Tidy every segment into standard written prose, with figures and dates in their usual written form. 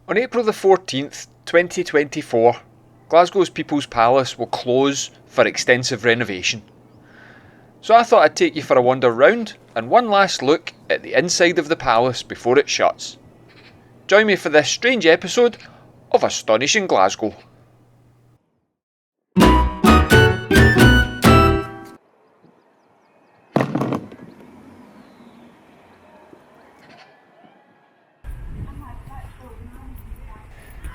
On April the 14th, 2024, Glasgow's People's Palace will close for extensive renovation. So I thought I'd take you for a wander round and one last look at the inside of the palace before it shuts. Join me for this strange episode of Astonishing Glasgow.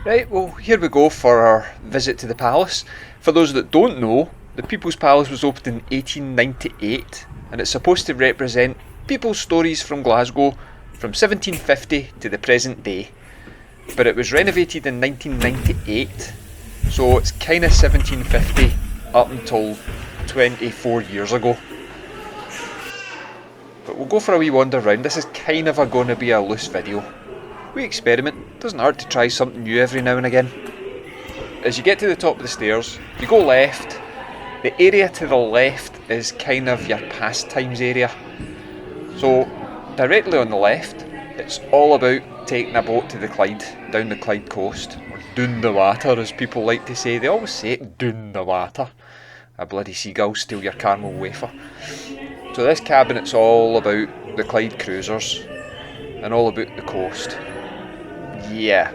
Right, well, here we go for our visit to the palace. For those that don't know, the People's Palace was opened in 1898 and it's supposed to represent people's stories from Glasgow from 1750 to the present day. But it was renovated in 1998, so it's kind of 1750 up until 24 years ago. But we'll go for a wee wander round. This is kind of going to be a loose video. We experiment, doesn't hurt to try something new every now and again. As you get to the top of the stairs, you go left. The area to the left is kind of your pastimes area. So directly on the left, it's all about taking a boat to the Clyde, down the Clyde coast, or doon the water as people like to say. They always say it, doon the water. A bloody seagull steal your caramel wafer. So this cabinet's all about the Clyde cruisers and all about the coast. Yeah,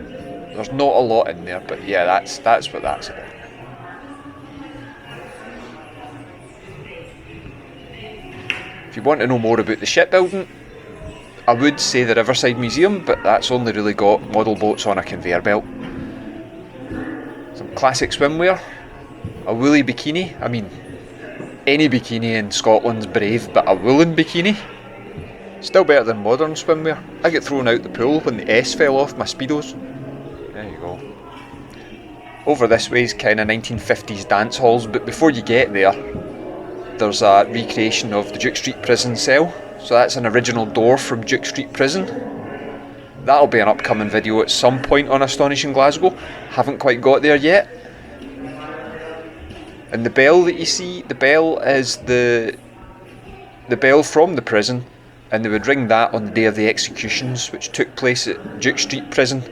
there's not a lot in there, but yeah, that's what that's about. If you want to know more about the shipbuilding, I would say the Riverside Museum, but that's only really got model boats on a conveyor belt. Some classic swimwear, a woolly bikini. I mean, any bikini in Scotland's brave, but a woolen bikini? Still better than modern swimwear. I get thrown out the pool when the S fell off my Speedos. There you go. Over this way is kind of 1950s dance halls, but before you get there, there's a recreation of the Duke Street Prison cell. So that's an original door from Duke Street Prison. That'll be an upcoming video at some point on Astonishing Glasgow. Haven't quite got there yet. And the bell that you see, the bell is the bell from the prison. And they would ring that on the day of the executions, which took place at Duke Street Prison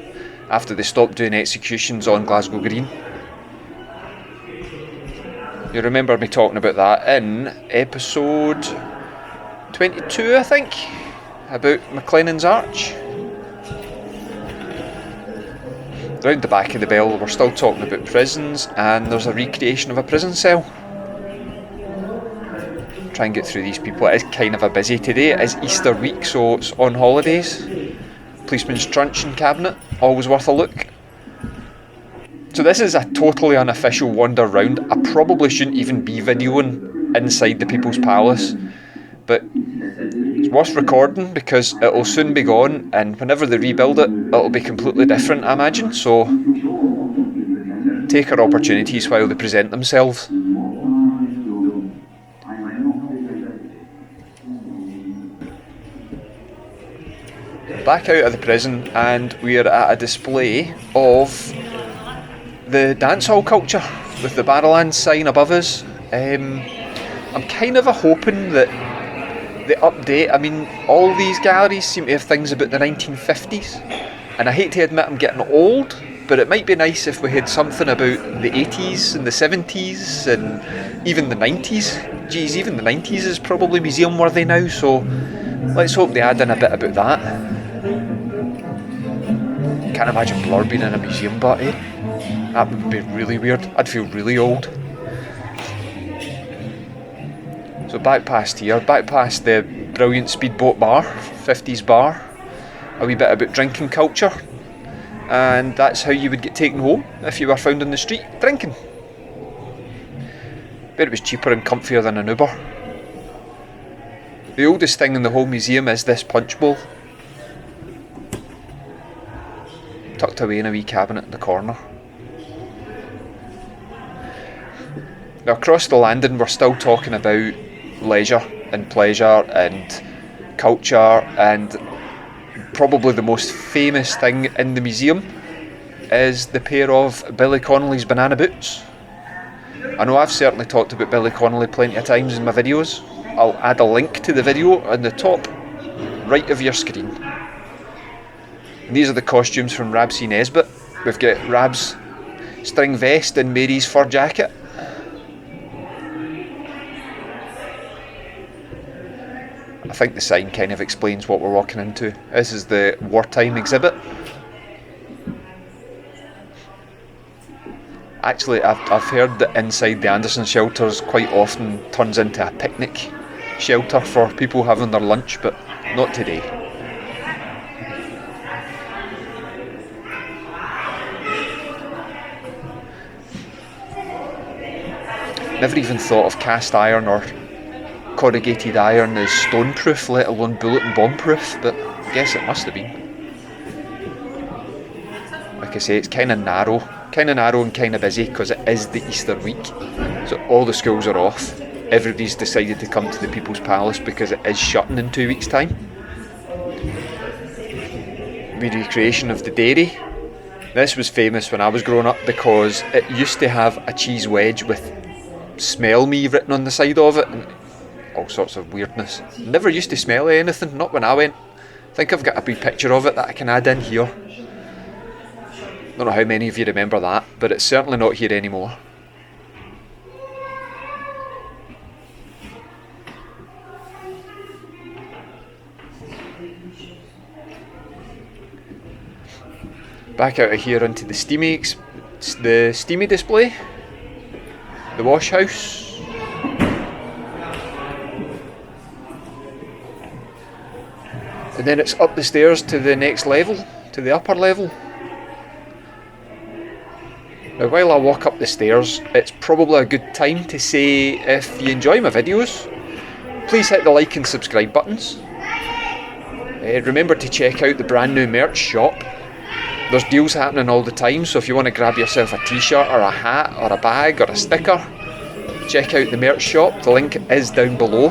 after they stopped doing executions on Glasgow Green. You remember me talking about that in episode 22, I think, about McLennan's Arch. Round the back of the bell, we're still talking about prisons, and there's a recreation of a prison cell. Try and get through these people. It is kind of a busy today. It is Easter week, so it's on holidays. Policeman's truncheon cabinet, always worth a look. So this is a totally unofficial wander round. I probably shouldn't even be videoing inside the People's Palace, but it's worth recording because it'll soon be gone, and whenever they rebuild it, it'll be completely different, I imagine. So take our opportunities while they present themselves. Back out of the prison, and we're at a display of the dancehall culture with the Barrowland sign above us. I'm kind of hoping that the update, I mean, all these galleries seem to have things about the 1950s, and I hate to admit I'm getting old, but it might be nice if we had something about the 80s and the 70s and even the 90s. Geez, even the 90s is probably museum worthy now, so let's hope they add in a bit about that. Can't imagine Blur being in a museum, but that would be really weird. I'd feel really old. So back past here, back past the brilliant speedboat bar, 50s bar, a wee bit about drinking culture, and that's how you would get taken home if you were found on the street drinking. Bet it was cheaper and comfier than an Uber. The oldest thing in the whole museum is this punch bowl, tucked away in a wee cabinet in the corner. Now across the landing we're still talking about leisure and pleasure and culture, and probably the most famous thing in the museum is the pair of Billy Connolly's banana boots. I know I've certainly talked about Billy Connolly plenty of times in my videos. I'll add a link to the video on the top right of your screen. And these are the costumes from Rabsy Nesbitt. We've got Rab's string vest and Mary's fur jacket. I think the sign kind of explains what we're walking into. This is the wartime exhibit. Actually, I've heard that inside the Anderson shelters quite often turns into a picnic shelter for people having their lunch, but not today. Never even thought of cast iron or corrugated iron as stone proof, let alone bullet and bomb proof, but I guess it must have been. Like I say, it's kind of narrow and kind of busy because it is the Easter week, so all the schools are off. Everybody's decided to come to the People's Palace because it is shutting in 2 weeks' time. The recreation of the dairy. This was famous when I was growing up because it used to have a cheese wedge with "Smell Me" written on the side of it, and all sorts of weirdness. Never used to smell anything, not when I went. I think I've got a wee picture of it that I can add in here. Don't know how many of you remember that, but it's certainly not here anymore. Back out of here into the steamy display, the wash house. And then it's up the stairs to the next level, to the upper level. Now while I walk up the stairs, it's probably a good time to say if you enjoy my videos, please hit the like and subscribe buttons. Remember to check out the brand new merch shop. There's deals happening all the time, so if you want to grab yourself a t-shirt or a hat or a bag or a sticker, check out the merch shop. The link is down below.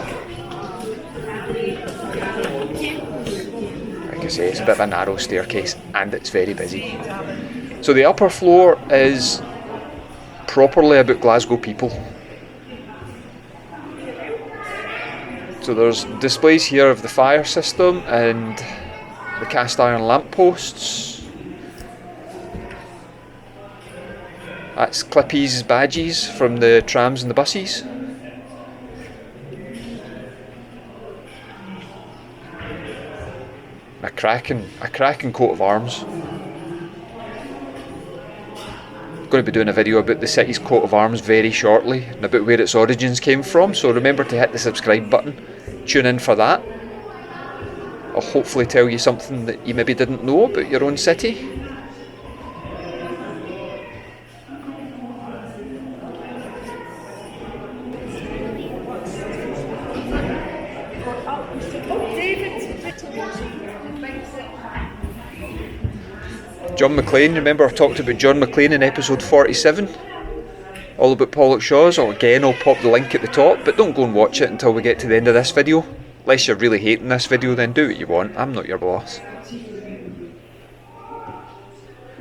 Like I say, it's a bit of a narrow staircase and it's very busy. So the upper floor is properly about Glasgow people. So there's displays here of the fire system and the cast iron lampposts. That's Clippy's badges from the trams and the buses. A cracking coat of arms. I'm going to be doing a video about the city's coat of arms very shortly and about where its origins came from, so remember to hit the subscribe button, tune in for that. I'll hopefully tell you something that you maybe didn't know about your own city. John McClane, remember I talked about John McClane in episode 47? All about Pollock Shaws. Oh, again, I'll pop the link at the top, but don't go and watch it until we get to the end of this video. Unless you're really hating this video, then do what you want. I'm not your boss.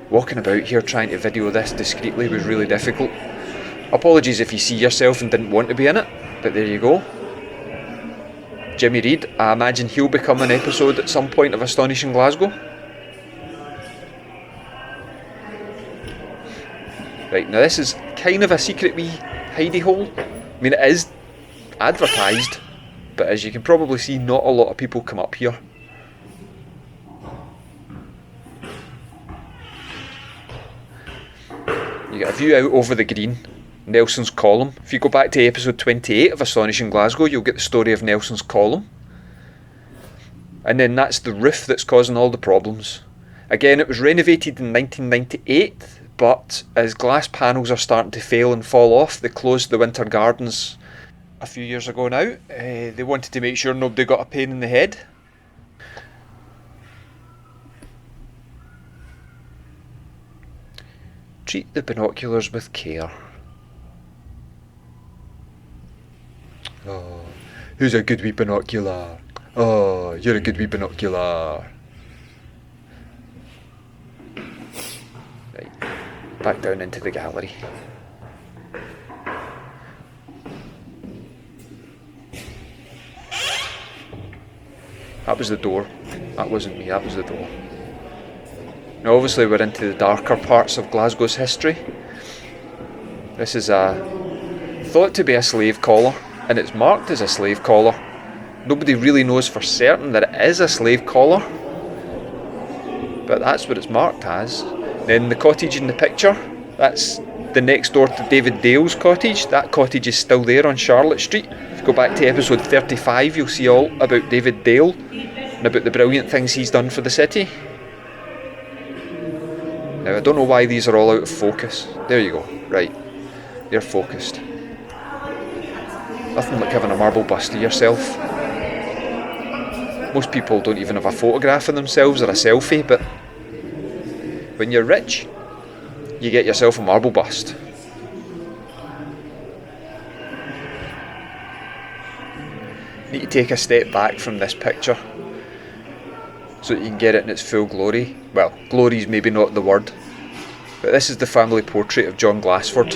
Walking about here trying to video this discreetly was really difficult. Apologies if you see yourself and didn't want to be in it, but there you go. Jimmy Reid, I imagine he'll become an episode at some point of Astonishing Glasgow. Right, now this is kind of a secret wee hidey hole. I mean, it is advertised, but as you can probably see, not a lot of people come up here. You get a view out over the green, Nelson's Column. If you go back to episode 28 of Astonishing Glasgow, you'll get the story of Nelson's Column. And then that's the roof that's causing all the problems. Again, it was renovated in 1998, but as glass panels are starting to fail and fall off, they closed the winter gardens a few years ago now. They wanted to make sure nobody got a pain in the head. Treat the binoculars with care. Oh, who's a good wee binocular? Oh, you're a good wee binocular. Right, back down into the gallery. That was the door. That wasn't me, that was the door. Now obviously we're into the darker parts of Glasgow's history. This is thought to be a slave collar, and it's marked as a slave collar. Nobody really knows for certain that it is a slave collar, but that's what it's marked as. Then the cottage in the picture, that's the next door to David Dale's cottage. That cottage is still there on Charlotte Street. If you go back to episode 35, you'll see all about David Dale and about the brilliant things he's done for the city. Now I don't know why these are all out of focus. There you go, right, they're focused. Nothing like having a marble bust of yourself. Most people don't even have a photograph of themselves or a selfie, but when you're rich, you get yourself a marble bust. You need to take a step back from this picture so that you can get it in its full glory. Well, glory's maybe not the word, but this is the family portrait of John Glassford.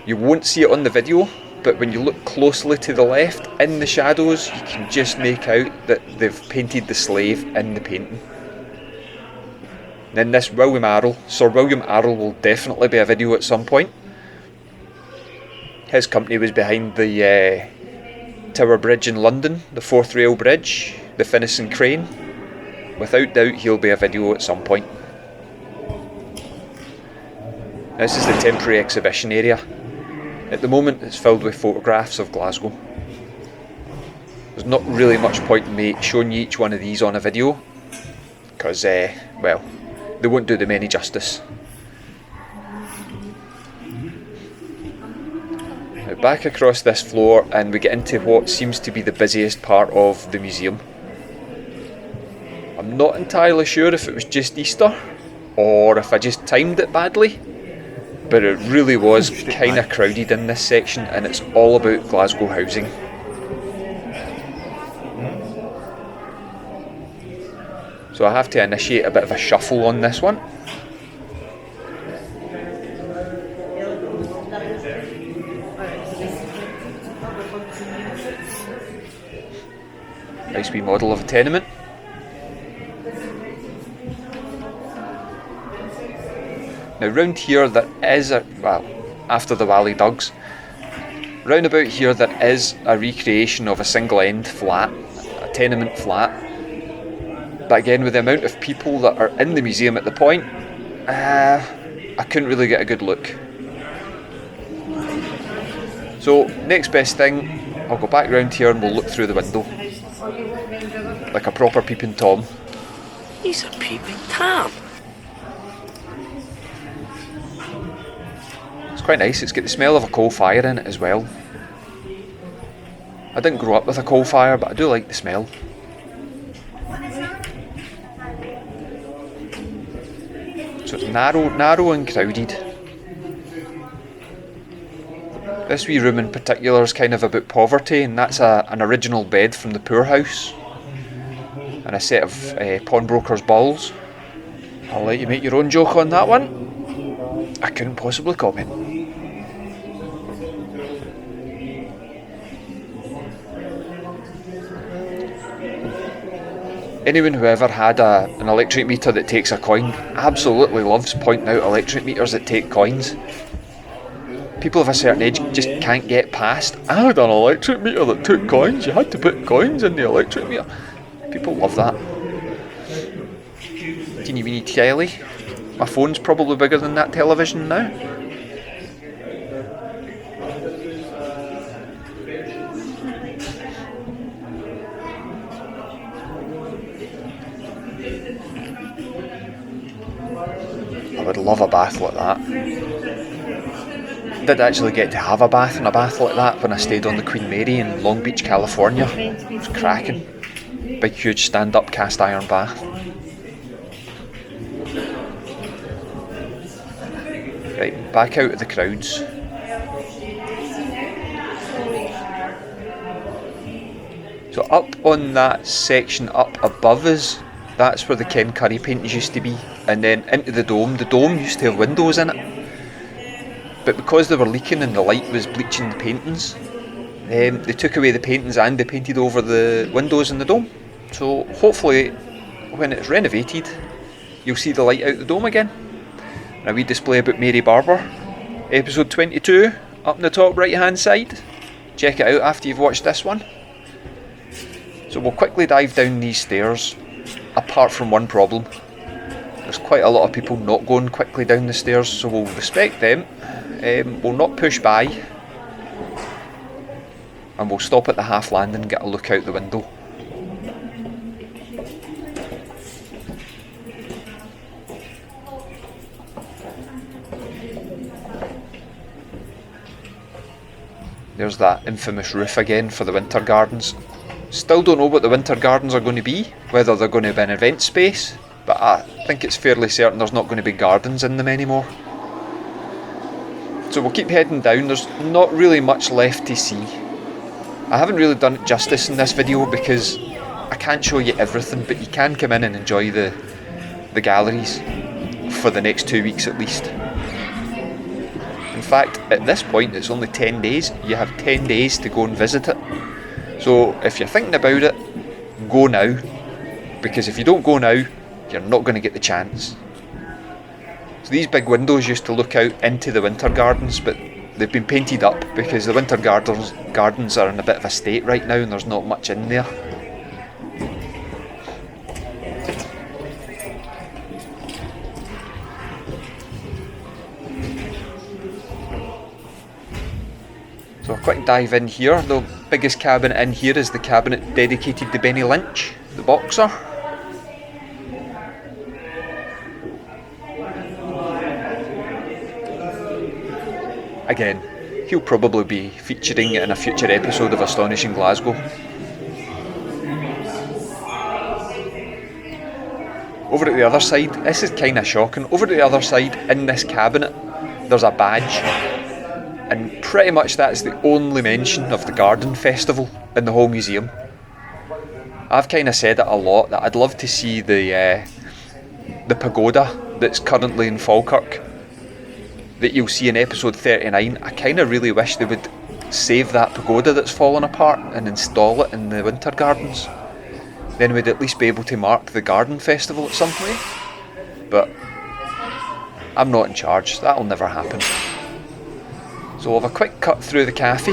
You won't see it on the video, but when you look closely to the left, in the shadows, you can just make out that they've painted the slave in the painting. Then this William Arrol, Sir William Arrol, will definitely be a video at some point. His company was behind the Tower Bridge in London, the Fourth Rail Bridge, the Finneson Crane. Without doubt he'll be a video at some point. This is the temporary exhibition area. At the moment it's filled with photographs of Glasgow. There's not really much point in me showing you each one of these on a video, because, well, they won't do them any justice. Now back across this floor and we get into what seems to be the busiest part of the museum. I'm not entirely sure if it was just Easter or if I just timed it badly, but it really was kind of crowded in this section, and it's all about Glasgow housing. So I have to initiate a bit of a shuffle on this one. Nice wee model of a tenement. Now round here there is well, after the Wally Dugs, round about here there is a recreation of a single end flat, a tenement flat. But again, with the amount of people that are in the museum at the point, I couldn't really get a good look. So next best thing, I'll go back round here and we'll look through the window. Like a proper peeping Tom. He's a peeping Tom. It's quite nice, it's got the smell of a coal fire in it as well. I didn't grow up with a coal fire, but I do like the smell. So it's narrow and crowded. This wee room in particular is kind of about poverty, and that's an original bed from the poorhouse and a set of pawnbroker's balls. I'll let you make your own joke on that one. I couldn't possibly comment. Anyone who ever had an electric meter that takes a coin absolutely loves pointing out electric meters that take coins. People of a certain age just can't get past, I had an electric meter that took coins, you had to put coins in the electric meter. People love that. Teeny weeny telly. My phone's probably bigger than that television now. I would love a bath like that. I did actually get to have a bath in a bath like that when I stayed on the Queen Mary in Long Beach, California. It was cracking. Big huge stand-up cast iron bath. Right, back out of the crowds. So up on that section up above us, that's where the Ken Curry paintings used to be, and then into the dome used to have windows in it. But because they were leaking and the light was bleaching the paintings, they took away the paintings and they painted over the windows in the dome. So hopefully when it's renovated, you'll see the light out the dome again. And a wee display about Mary Barber, episode 22, up in the top right hand side. Check it out after you've watched this one. So we'll quickly dive down these stairs, apart from one problem. There's quite a lot of people not going quickly down the stairs, so we'll respect them. We'll not push by, and we'll stop at the half landing and get a look out the window. There's that infamous roof again for the winter gardens. Still don't know what the winter gardens are going to be, whether they're going to be an event space, but I think it's fairly certain there's not going to be gardens in them anymore. So we'll keep heading down. There's not really much left to see. I haven't really done it justice in this video because I can't show you everything, but you can come in and enjoy the galleries for the next 2 weeks at least. In fact, at this point it's only 10 days. You have 10 days to go and visit it. So if you're thinking about it, go now, because if you don't go now, you're not going to get the chance. So these big windows used to look out into the winter gardens, but they've been painted up because the winter gardens are in a bit of a state right now and there's not much in there. So a quick dive in here. The biggest cabinet in here is the cabinet dedicated to Benny Lynch, the boxer. Again, he'll probably be featuring in a future episode of Astonishing Glasgow. Over at the other side, this is kind of shocking, over at the other side in this cabinet there's a badge. And pretty much that's the only mention of the garden festival in the whole museum. I've kind of said it a lot that I'd love to see the pagoda that's currently in Falkirk that you'll see in episode 39. I kind of really wish they would save that pagoda that's fallen apart and install it in the winter gardens. Then we'd at least be able to mark the garden festival at some point. But I'm not in charge, that'll never happen. So we'll have a quick cut through the cafe.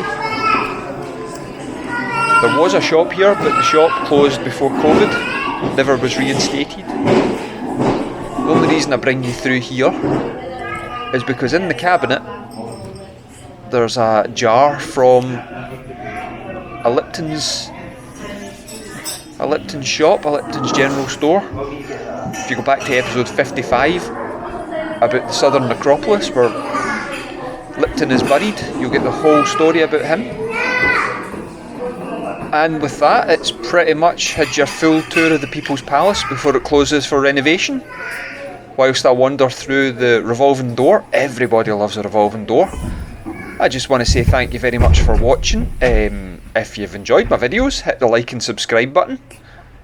There was a shop here, but the shop closed before COVID, never was reinstated. The only reason I bring you through here is because in the cabinet there's a jar from a Lipton's shop, a Lipton's general store. If you go back to episode 55 about the Southern Necropolis where Lipton is buried, you'll get the whole story about him. And with that, it's pretty much had your full tour of the People's Palace before it closes for renovation. Whilst I wander through the revolving door, everybody loves a revolving door. I just want to say thank you very much for watching. If you've enjoyed my videos, hit the like and subscribe button.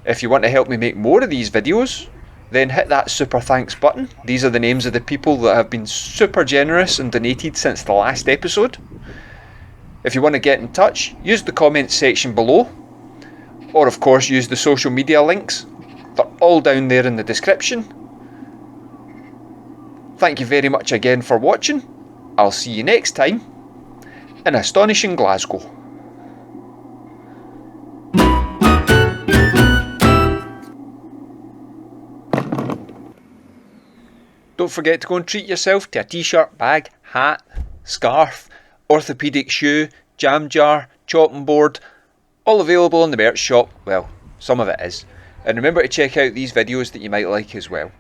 If you want to help me make more of these videos, then hit that super thanks button. These are the names of the people that have been super generous and donated since the last episode. If you want to get in touch, use the comments section below, or of course use the social media links. They're all down there in the description. Thank you very much again for watching. I'll see you next time in Astonishing Glasgow. Don't forget to go and treat yourself to a t-shirt, bag, hat, scarf, orthopaedic shoe, jam jar, chopping board, all available in the merch shop. Well, some of it is. And remember to check out these videos that you might like as well.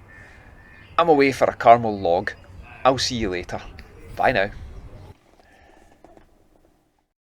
I'm away for a caramel log. I'll see you later. Bye now.